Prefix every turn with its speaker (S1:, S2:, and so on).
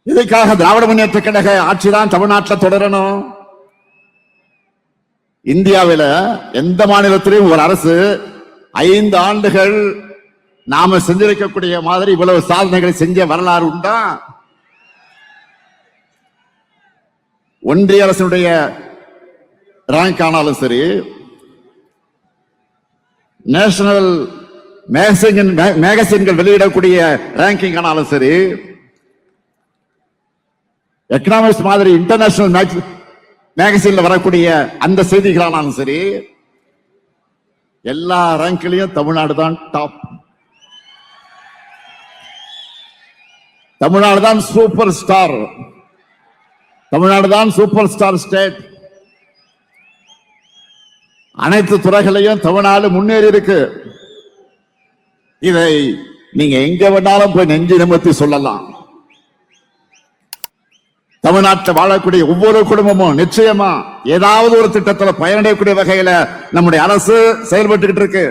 S1: இதுக்காக திராவிட முன்னேற்ற கழக ஆட்சிதான் தமிழ்நாட்டில் தொடரணும். இந்தியாவில் எந்த மாநிலத்திலும் ஒரு அரசு 5 ஆண்டுகள் நாம செஞ்சிருக்கக்கூடிய மாதிரி இவ்வளவு சாதனைகளை செஞ்ச வரலாறு உண்டா? ஒன்றிய அரசுடைய ரேங்க் ஆனாலும் சரி, நேஷனல் மேகசின்கள் வெளியிடக்கூடிய ரேங்கிங் ஆனாலும் சரி, எக்கனாமிக்ஸ் மாதிரி இன்டர்நேஷனல் மேகசின்ல வரக்கூடிய அந்த செய்திகளானாலும் சரி, எல்லா ரேங்க்லயும் தமிழ்நாடு தான் டாப். தமிழ்நாடு தான் சூப்பர் ஸ்டார். தமிழ்நாடு தான் சூப்பர் ஸ்டார் ஸ்டேட். அனைத்து துறைகளையும் தமிழ்நாடு முன்னேறி இருக்கு. இதை நீங்க எங்க வேணாலும் போய் நெஞ்சு நிமிர்த்தி சொல்லலாம். தமிழ்நாட்டில் வாழக்கூடிய ஒவ்வொரு குடும்பமும் நிச்சயமா ஏதாவது ஒரு திட்டத்தில் பயனடையக்கூடிய வகையில நம்முடைய அரசு செயல்பட்டு இருக்கு.